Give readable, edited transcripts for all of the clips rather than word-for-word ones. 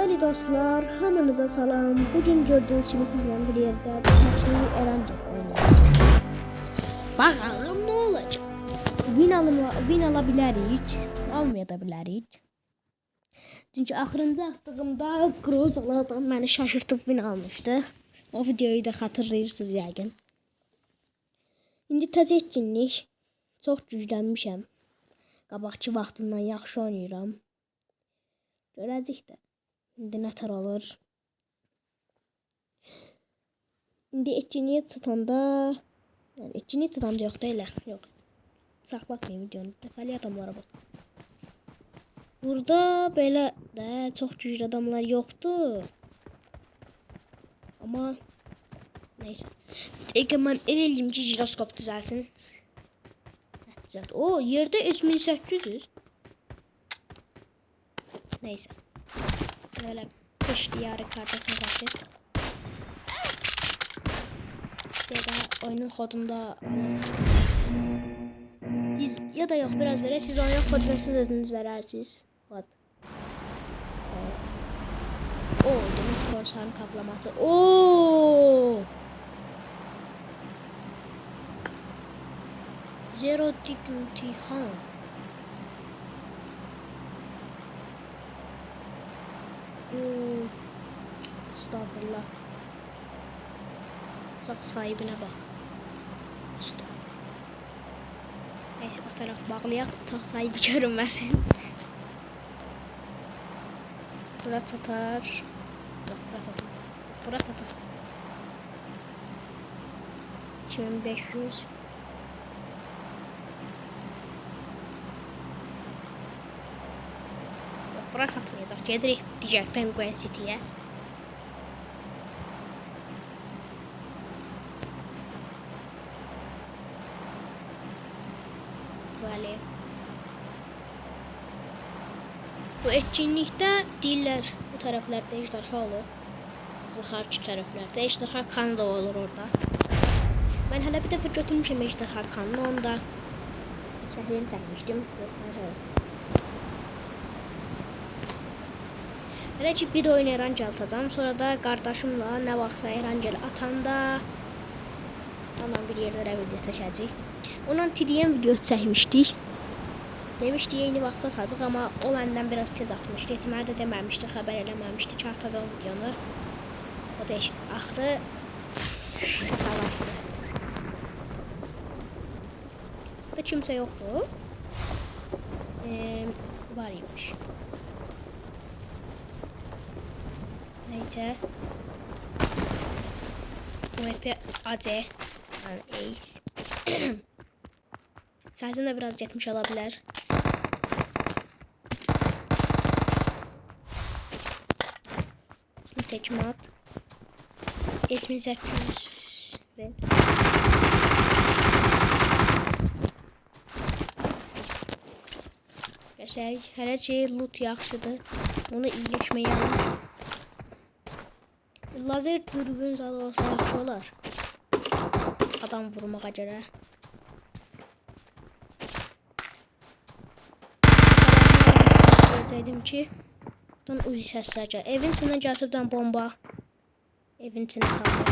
Değerli dostlar, hamınıza salam. Bugün gördüğünüz gibi sizle bir yerde Taşlı Erancel oynayacağız. Bakalım ne olacak? Win alabilirik, almayabilirik. Çünkü axırıncı attığımda Grozalardan beni şaşırtıp win almıştı. O videoyu da hatırlayırsınız yəqin. İndi təzə etkinlik. Çox güclənmişəm. Qabaqçı vaxtından yaxşı oynayıram. Görəcək də. İndi nətər olur. İndi etkinliyə çatanda, yəni etkinliyə çatanda yox da elə, yox. Saxlatmayın videonu. Dəfəli adamlara bax. Burada belə də çox güclü adamlar yoxdur. Amma neyse. Dəqiqə mən eləyim ki, jiroskop düzəlsin. Düzəlt. O, yerdə 3800. Neyse. Böyle kış diyarı kartosunu bakacağız. Ya da oyunun kodunda ya da yok biraz verir. Siz oyunun kod versiniz özünüz verersiniz. Kod. O deniz korsanı kaplaması. Oo. Zero dignity hunt. Estağfurullah. Çok sahibine bak. Estağfurullah. Neyse o taraf bağlayak. Tak sahibi görünmesin. Bura satar. Yok bura satmaz. Bura satar. 2500. Yok bura satmayacaq. Gedirik digər Penguin City'ye. Böyle. Bu etkinlikte deyirlər bu taraflarda ejderha olur. Zıxarçı taraflarda ejderha kanı da olur orada. Ben hələ bir dəfə götürmüşəm ejderha kanını, onda şəhrini çəkmişdim. Hələ ki bir oyun Erancel atacağım, sonra da qardaşımla nə vaxtsa Erancel atanda ondan bir yerlərə video çəkəcəyik. Ondan TDM videosu çəkmişdik. Demişdi yeni vaxt atacaq, amma o məndən biraz tez atmışdı. Heç mənə də deməmişdi, xəbər eləməmişdi ki atacaq videonu. O da axırı şatalaşdı. Burada kimsə yoxdur. Var imiş. Neyse. UMP AC. Yani Ace. Sesim de biraz getmiş olabilir. Şimdi seçim at. İsmi 800 ver. Geçək. Hələ ki loot yaxşıdır. Onu iyiləşməyəm. Lazer dürbün zalı olsa yaxşı olar. Adam vurmağa görə. Dedim ki, buradan uzi səslər. Evin içindən gəlsədən bomba. Evin içinə salır.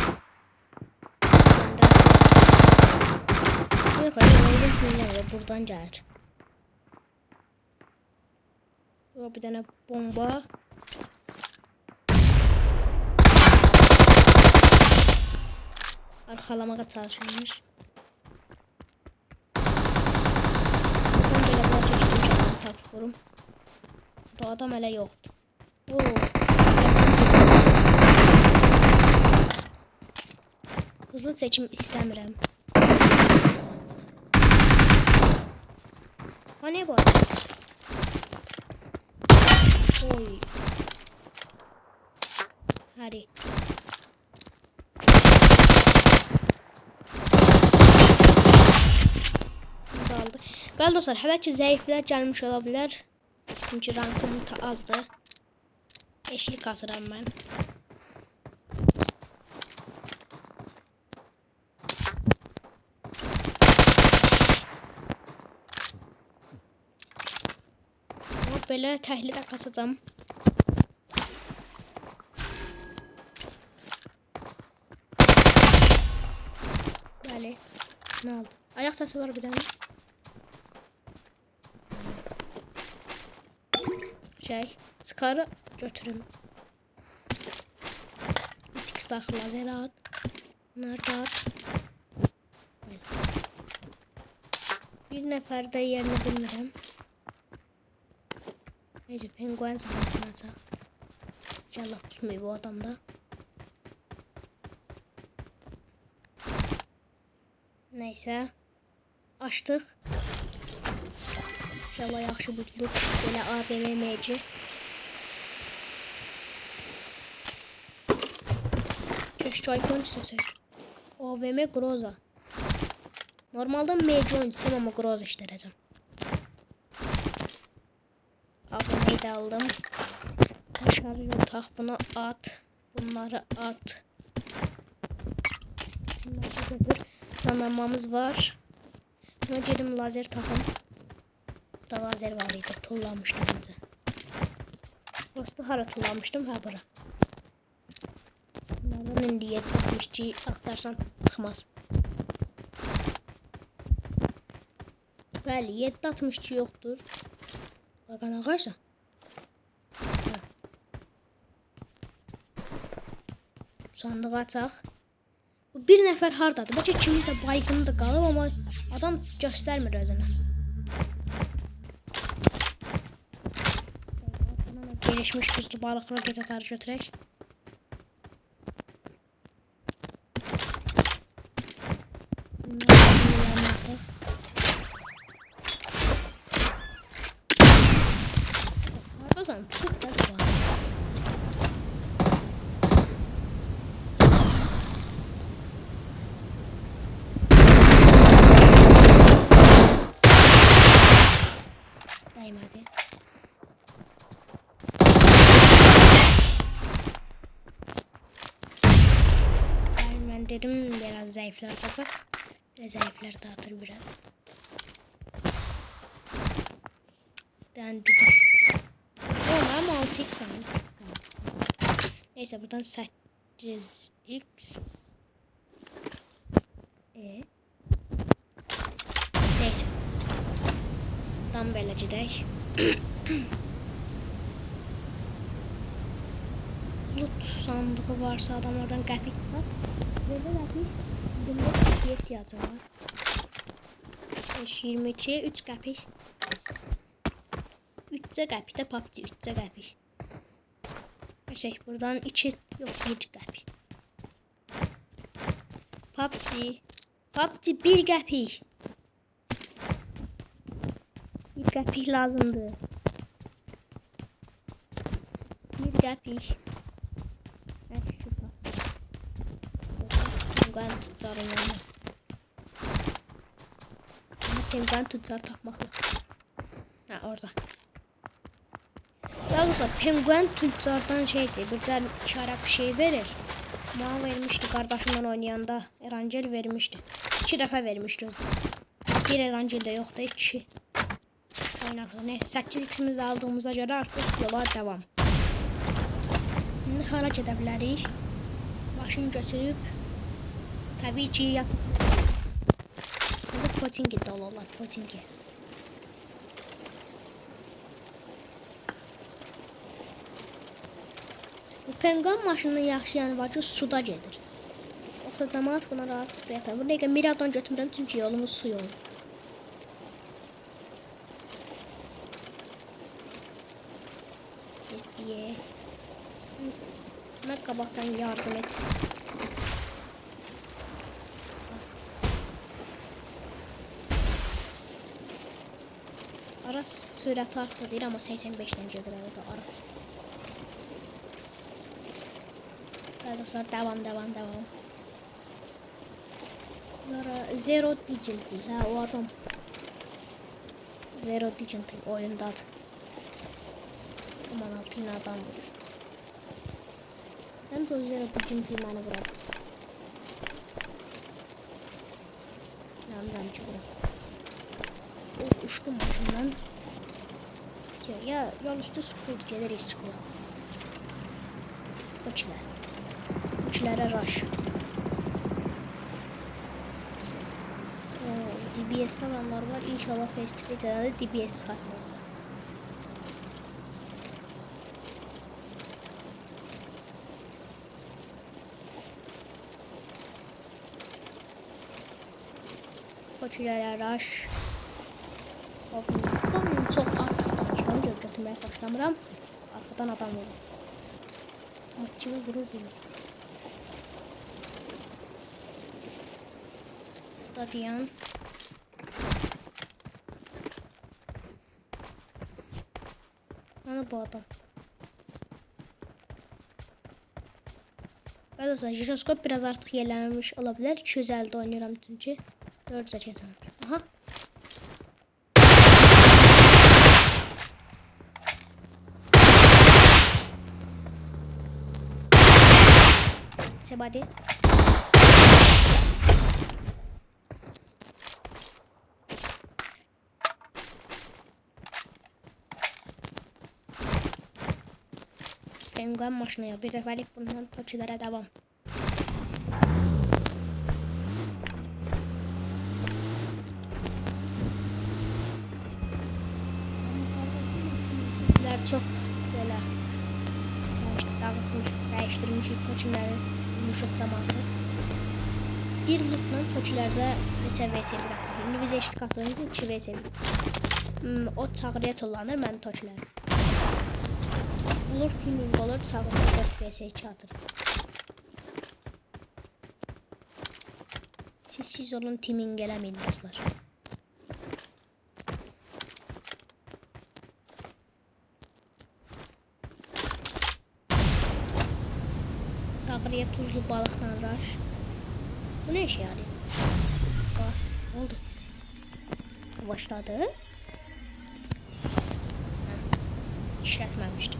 Yox, evin içindən buradan gəlir. Bir dənə bomba. Arxalamağa çalışırmış. Ben belə bura çəkdim, tapıyorum. Bu adam hələ yoxdur. Hızlı çəkim istəmirəm. Ha ne bu? Oy. Hadi. Bəli dostlar, hələ ki zəiflər gəlmiş ola bilər. Çünki rankım azdır. Eşlik kasıram mən. Belə təhlilə kasacağım. Ne oldu? Ayak sesi var bir tane. Skarı götürüm. 3x daxil lazer at. Bunlar da at. Böyle. Bir nəfər də yerini bilmirəm. Neyse penguen sahnesini açaq. İnşallah pusmayı bu adamda. Neyse. Açdıq. İnşallah yaxşı butluq. Belə AVM meci. Keşke iPhone istesek. AVM Groza. Normalde meci oynasam ama Groza işlereceğim. AVM'yi de aldım. Şarjı tak, bunu at. Bunları at. Bunları götür. Sanamamız var. Buna gelim lazer takım. Da lazer var idi. Tullanmıştım önce. Burası hara tullanmıştım? Ha bura. Bunlardan indi 762 aktarsan çıkmaz. Bəli, 762 yoktur. Qakan ağarsa. Sandığı açaq. Bu bir nəfər hardadır? Bəlkə kimisə baygını da qalıb, amma adam göstərmir özünü. Gelişmiş buzlu balık roket atarı götürək. Hardasan çıx da var. Dəymədi. Ben dedim biraz zayıflar atacak. Zayıflar dağıtır biraz. Ben dedim. Ama 6x sanırım. Neyse buradan 8x. Neyse. Tam belə gedək. Loot sandığı varsa adamlardan qəpik var. Burada qəpik. Bunda qəpiyə ihtiyacım var. 22, 3 qəpik. 3 qəpik də PUBG, 3 qəpik. Buradan 2, yox 1 qəpik. PUBG 1 qəpik. 1 qəpik lazımdır. 1 qəpik. Penguen tutarım yani. Penguen tutar takmakla. Ha orada. Daha doğrusu penguen tutardan şeydi. Buradan işaret bir şey verir. Bana vermişti kardeşimle oynayanda. Erancel vermişti. 2 defa vermişti o zaman. Bir Erancel de yoktu. 2. Oynardı. Neyse 8x'imizi aldığımıza göre artık yola devam. Şimdi harac edə bilərik. Başını götürüb. Tabii ki yap. Burada Potingi de olurlar. Potingi. Bu penguen maşının yaxşı yanı var ki suda gedir. Yoxsa cəmaət buna rahat sprey atar. Bu dəqiqə Miradan götürürəm çünki yolumuz su yolu. Getdiyə. Mən qabaqdan yardım et. Araç sürəti artdı deyir, amma 85-lə gedir araç. Bəli dostlar, devam. Zero Digital, hə o adam. Zero Digital oyundadır. Aman 6 ilə adam vurur. Hem de o Zero Digital mənə vuracaq. Yandan çıkıram. Uçtum başımdan. Ya yol üstü school gelirik school. Koçilərə rush. DBS'de adamlar var. İnşallah face to face de DBS çıkartmazlar. Koçilərə rush. Bunun çox artıq danışıram, götürməyə başlamıram. Arxadan adam olur. Kimi vurur bilmir. Dayan. Ana bu adam. Arkadaşlar jiroskop biraz artık yerlenmiş olabilir. 250'de oynuyorum çünkü. 4'e kesmem. Aha. Sebadi. Penguen maşınıyor. Bir defalik bundan toçilərə devam. Çok böyle dağıtmış, değiştirmiş toçiləri yumuşaq zamanı. Bir lootla toçilərdə 3 vs bırakır. İndi bizə eşit qatılınca 2 vs o çağrıya tullanır mənim toçilərim. Olur ki, olur çağrıya 4 vs 2 atır. Siz olun timin gələməyin dostlar. Çağrıya tuzlu balıqla rush. Bu ne işe yarıyor? Bak, oldu. Başladı. İşletmemiştim.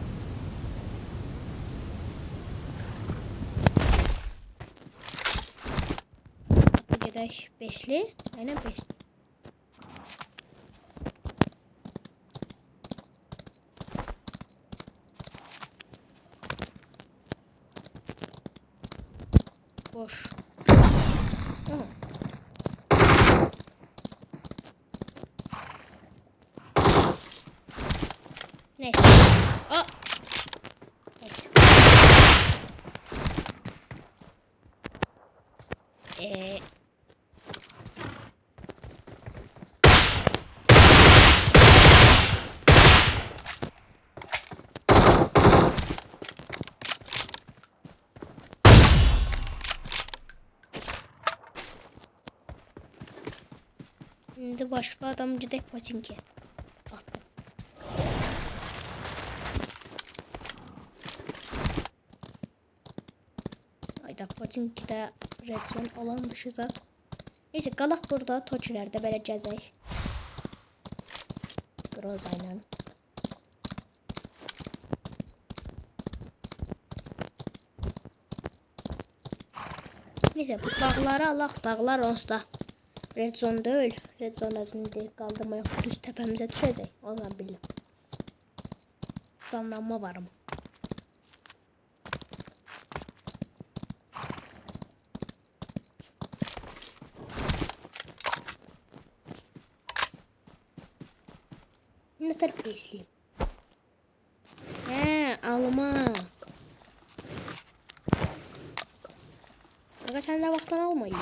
Gedək beşli. Aynen beşli. Boş. Neyse. Aa. Neyse. Şimdi başka adam gidip patinke attı. Ayda patinke'de red zone alanmışız ha. Neyse qalaq burada toçilərdə belə gəzək. Groza ilə. Neyse bu dağları alaq, dağlar onsuz da red zone değil. Red zone adını kaldırma yok. Düz tepemize düşecek. Ondan bildim. Canlanma varım. Ne terbiyesizliyim. Almak. Kanka sen de vaktan almayın.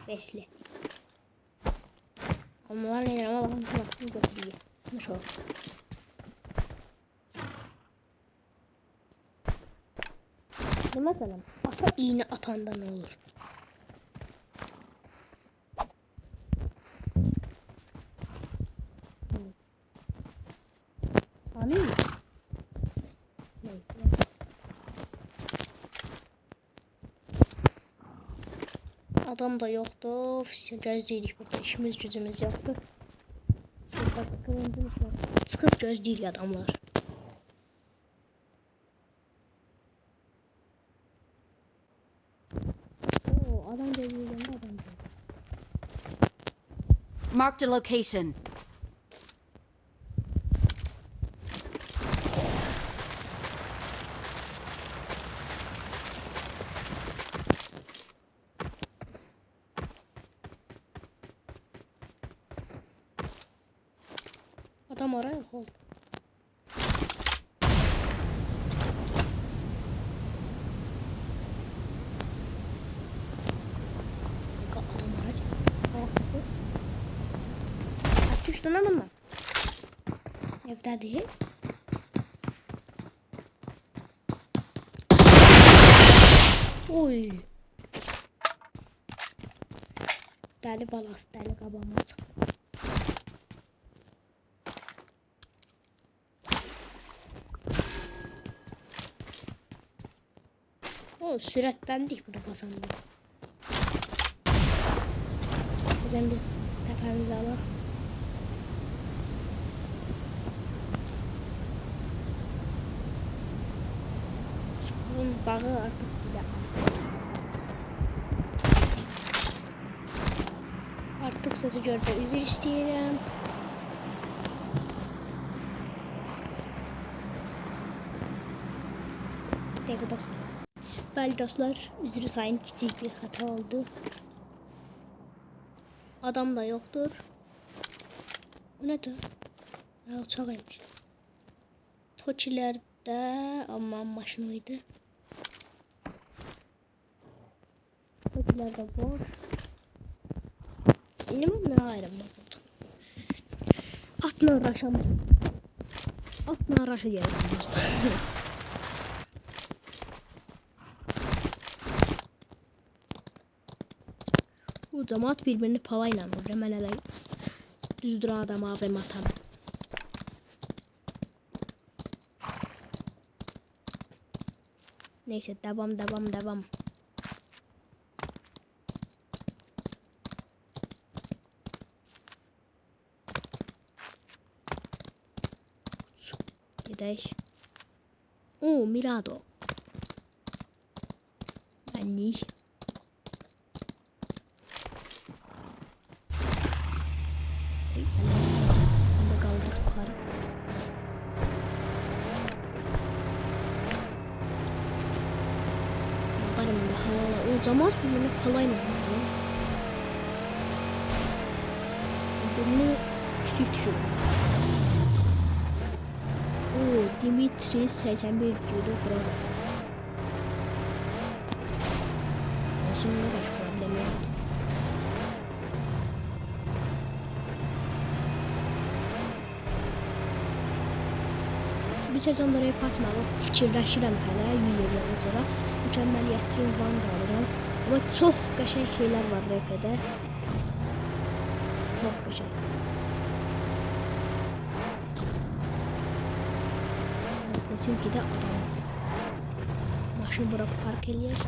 Besli. Almalar nedir ama bakın vaktim götürüyor. Nasıl olur? Bu mesela ata iğne atanda ne olur? Anlıyor musun? Neyse. Adam da yoktu. Gözləydik burada. İşimiz gücümüz yoktu. Çıkıp gözləydik adamlar. Oo, adam gözləyəndə adam gözləyir. Marked a location. Adam ara yok oldu. Adam ara. Düştün adamla. Evdedir. Oy. Deli balası, deli qabağıma çıx. O sürətləndik burada kazandı. Bizden biz tepemizi alaq. Bunun bağı artık bize. Artık sesi gördü. Üzür istəyirəm. Bir dakika dostlar. Bəli dostlar, üzrü sayın, kiçik bir hata oldu. Adam da yoktur. Bu nedir? Ha, uçağıymış. Toçilerde ama maşınıydı. Toçilerde boş. İnanmam ne ayrım burada. Atla uğraşamam. Atla uğraşacağım dostlar. Bu cemaat birbirini palayla vurur. Mən elə düzdür adam abim atam. Neyse devam. Gedək. Oo, Mirado. Benlik. Bunu da kaldırıp yukarı. Bakarım daha. O zaman bunu kolayla yapalım. Bunu küçük düşürüm. Oo, Dimitri 81 diyordu Frozas. Olsun da baş problemi yok. Bu sezonda rap atmalı fikirləşirəm hələ 100 ildən sonra. Mükəmməliyyətçi ünvan da alıram. Ama çox qəşəng şeylər var rap'də. Çox qəşəng. Çünkü de adam. Maşını bura park eləyək.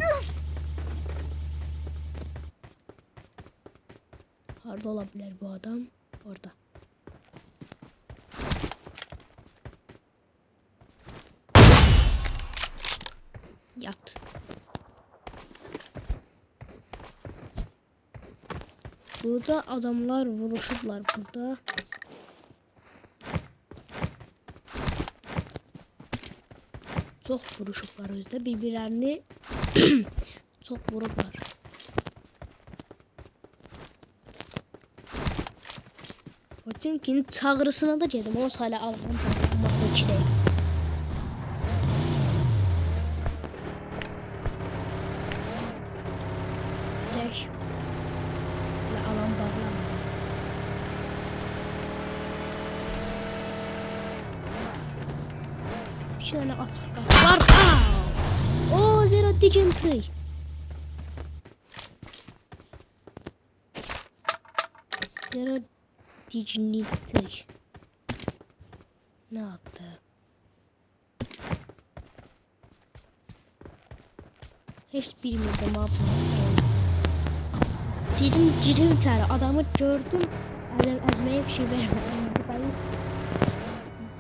Harda ola bilər bu adam? Orada. Yat. Burada adamlar vuruşublar burada. Çok vuruşublar özdə. Birbirlerini çok vurublar. O çünkü çağrısına da gedim. O hala Allah'ın parlanmasını içireyim. Dək. Ve alan bağlanmaz. Bir tane açıq qapı var. O zero diginti. Zero diginti. Ne yaptı? Hiç bilmirdim abi. Cirim tane adamı gördüm. Ezmeye bir şey vermedim.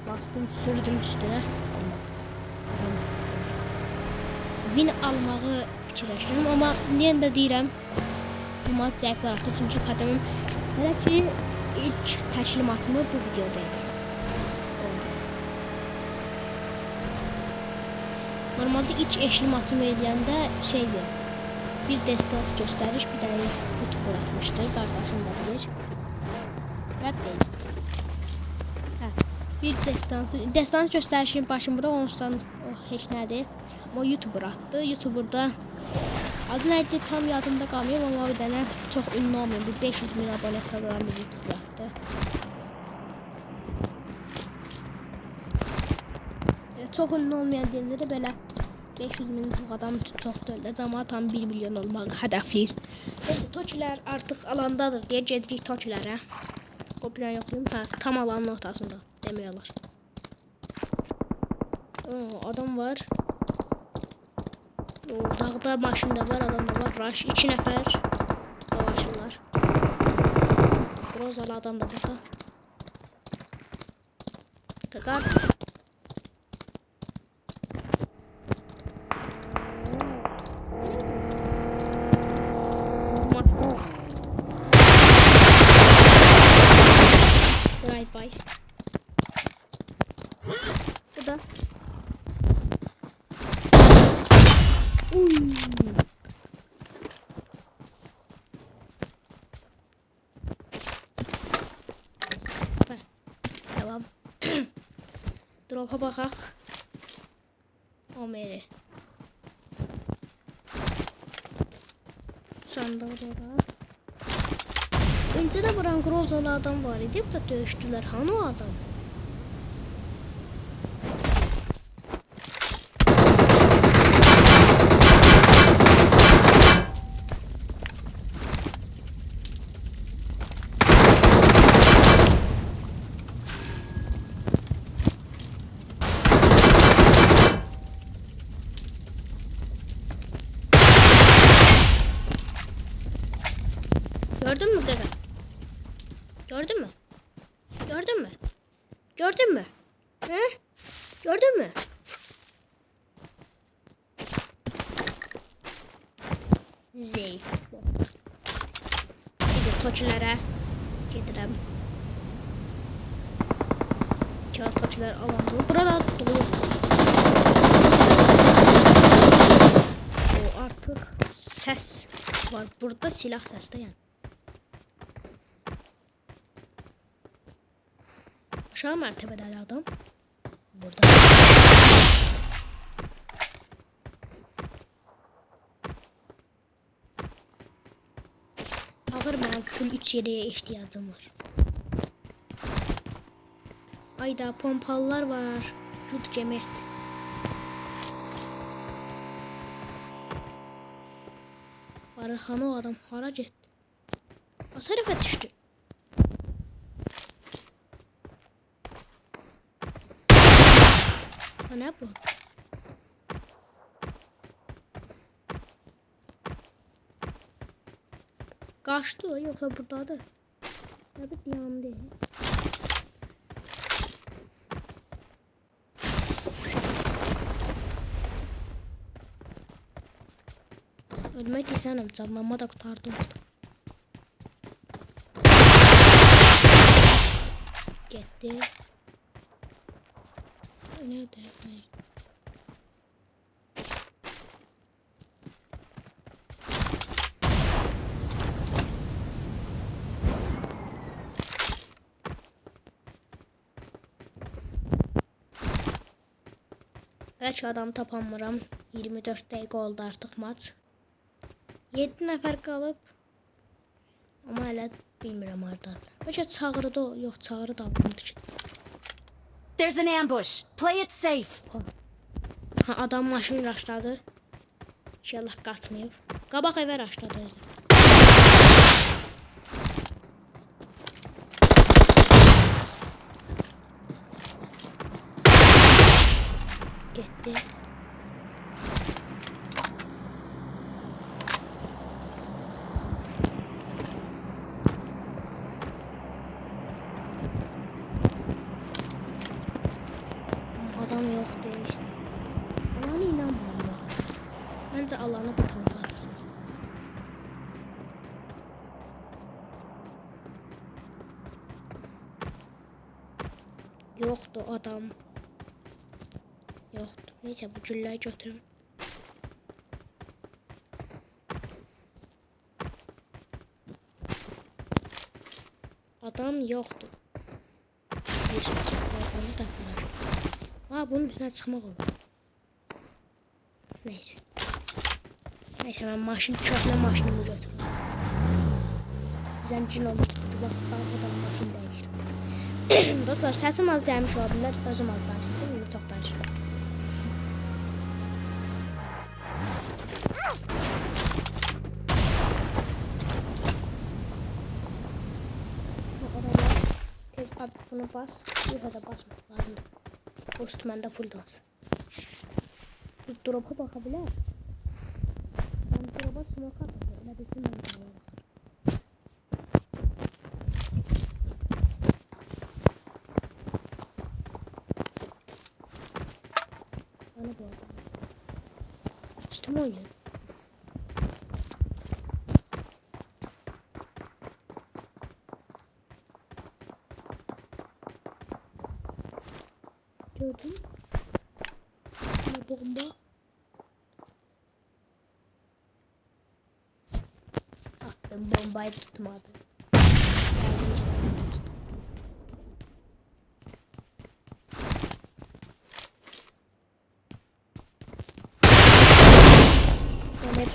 Bastım sürdüm üstüne. Adam. Win almağı fikirləşirəm, amma yenə də deyirəm, bu maç zəiflər artıq, çünki Kademim hələ ki ilk təşkilatımı bu videoda edirəm. Normalde ilk eşli maçımı edəndə şeydi, bir destans göstəriş, bir dənə YouTube bırakmışdı, qardaşım da bilir və belə. Hə. Bir destans göstərişinin başım bura onsdan heç nədir. Amma YouTuber atdı. YouTuberda adı neydi tam yadımda qalmıyor amma bir dənə çox ünlü olmayan bir 500 min abonəsi olan bir YouTuber atdı. Çox ünlü olmayan deyilləri belə 500 min adam çox deyil. Cəmaət tam 1 milyon olmağı hədəfləyir. Neyse Tokilər artıq alandadır deyə gedirik Tokilərə. Qopidən yoxlayım. Hə, tam alanın ortasında demək olar. Adam var. Dağda maşın da var, adam da var. Rush 2 nəfər dolaşırlar. Grozalı adam da burada. Qaqar. Right by. Burada. Tamam. Drop'a bakaq. Omeri. Sandığı var. Öncə də buran Grozalı adam var idi. Bu da döyüşdülər. Hanı o adam? Gördün mü Gaga? Gördün mü? Gördün mü? Gördün mü? He? Gördün mü? Zayıf. Biz Tokilərə gedirəm. Kağıt Tokilər alandı. Burada dolu. O artıq səs var. Burada silah səsdə yəni. Aşağı mertebede adam. Burada. Ağır benim full 3 yere ihtiyacım var. Ayda pompalılar var. Jut cemert. Hanı o adam hara getdi. O tarafa düştü. Ne bu? Kaçtı o yoksa buradadır. Tabii yanımda. Ölmek istemem. Canlanma da kurtardım. Gitti. Nerede? Belki adam tapamıram. 24 dəqiqə oldu artıq maç. 7 nəfər qalıb. Amma hələ bilmirəm hardan. Bəlkə çağırdı o. Yox, çağırı da almadı ki. There's an ambush. Play it safe. Ha, adam maşın raşladı. İnşallah qaçmayıb. Qabaq evə raşladı özü. Getdi. Adam yok değil. Alanı inanmıyorum. Bence alanı bu tarafa atırsın. Yoktu adam. Yoktu. Neyse bu gülleri götürüm. Adam yoktu. Bir. Ha, bunun üstüne çıkmaq olur. Neyse. Neyse, ben köhnə maşınımı götürürüm. Zəncin oldu. Bak, dalgadan maşın dəyişir. Dostlar, səsim az gəlmiş ola bilər. Özüm az danışırım. İndi çox danışırım. Tez at bunu bas. Yuha da basmaq lazımdır. O üstü məndə full dans. Bir drop'a bakabilir. Ben drop'a smoke atacağım. Elə bilsin mən drop'a bakır. Bana bu arada. Üstüme oynuyor. Gördün. Yine bomba. Attım bombayı tutmadı.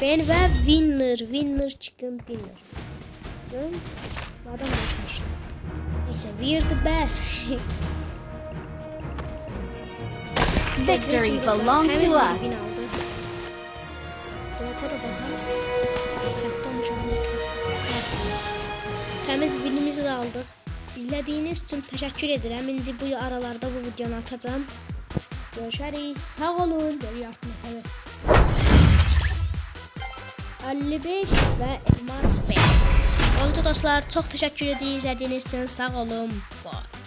Yani ben ve winner chicken dinner. Görün. Adam yapmış. Neyse, we're the best. Victory belongs to us. Təmiz winimizi də aldıq. İzlədiyiniz üçün təşəkkür edirəm. İndi bu aralarda bu videonu atacağım. Görüşərik. Sağ olun. Geri artmasını. 55 və Elmas Bey. Oldu dostlar. Çox təşəkkür edirəm izlədiyiniz üçün. Sağ olun. Bye.